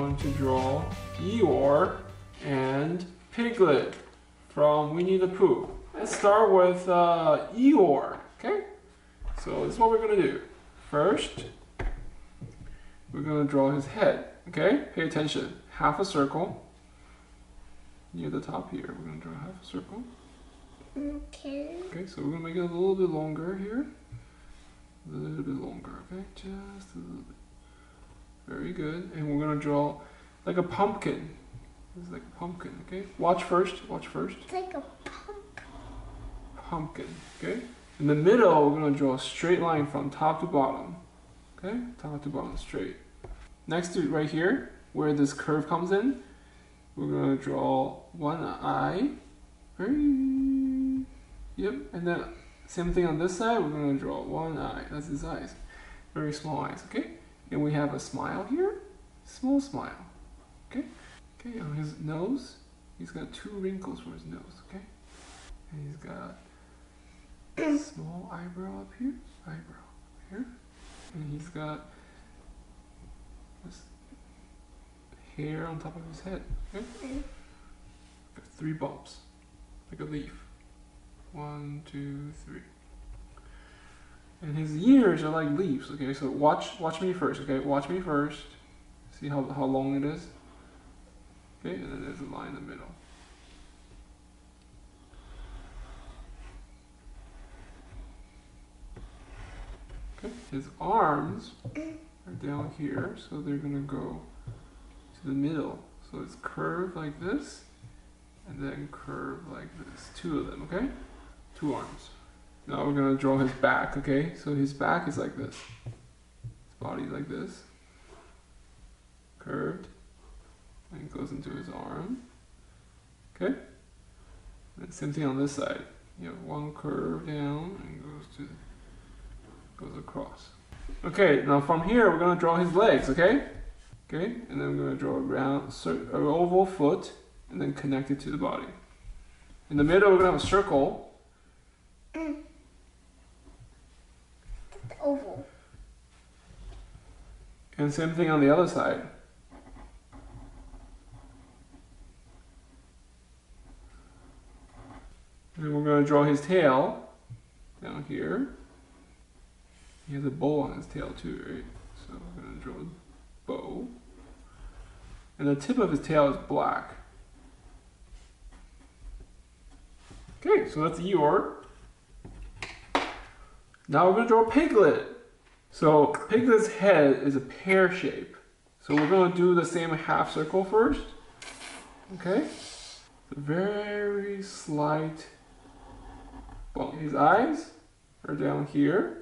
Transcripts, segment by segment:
going to draw Eeyore and Piglet from Winnie the Pooh. Let's start with Eeyore, okay? So this is what we're gonna do. First, we're gonna draw his head, okay? Pay attention. Half a circle. Near the top here, we're gonna draw half a circle. Okay. Okay, so we're gonna make it a little bit longer here. A little bit longer, okay? Just a little bit. Very good. And we're gonna draw like a pumpkin. This is like a pumpkin, okay? Watch first, watch first. It's like a Pumpkin, okay? In the middle, we're gonna draw a straight line from top to bottom. Okay? Top to bottom, straight. Next to right here, where this curve comes in, we're gonna draw one eye. Yep, and then same thing on this side, we're gonna draw one eye. That's his eyes. Very small eyes, okay? And we have a smile here. Small smile. Okay? Okay, on his nose, he's got 2 wrinkles for his nose, okay? And he's got a small eyebrow up here, and he's got this hair on top of his head, okay? Got 3 bumps, like a leaf. 1, 2, 3. And his ears are like leaves, okay? So watch me first, okay? Watch me first. See how long it is? Okay, and then there's a line in the middle. Okay, his arms are down here, so they're gonna go to the middle. So it's curved like this, and then curved like this. 2 of them, okay? 2 arms. Now we're gonna draw his back, okay? So his back is like this. His body's like this. Curved. And it goes into his arm. Okay? And same thing on this side. You have 1 curve down and goes across. Okay, now from here we're gonna draw his legs, okay? Okay, and then we're gonna draw a round, an oval foot, and then connect it to the body. In the middle we're gonna have a circle. Oval. And same thing on the other side. And we're going to draw his tail down here. He has a bow on his tail too, right? So we're going to draw a bow. And the tip of his tail is black. Okay, so that's Eeyore. Now we're going to draw Piglet. So Piglet's head is a pear shape. So we're going to do the same half circle first. Okay? A very slight bump. His eyes are down here.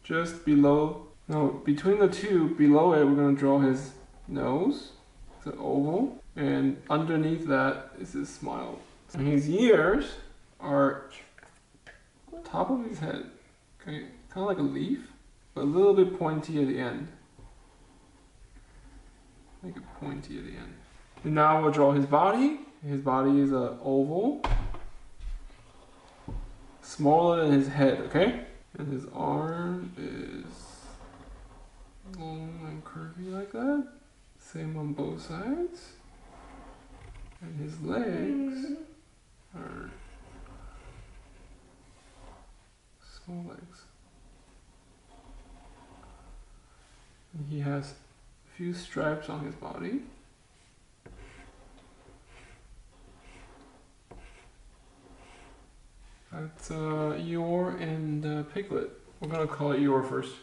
Just below, no, between the 2, below it, we're going to draw his nose. It's an oval. And underneath that is his smile. And his ears are top of his head, okay, kind of like a leaf, but a little bit pointy at the end. Make it pointy at the end. And now we'll draw his body. His body is an oval, smaller than his head, okay? And his arm is long and curvy like that. Same on both sides. And his legs are small legs. And he has a few stripes on his body. That's Eeyore and Piglet. We're gonna call it Eeyore first.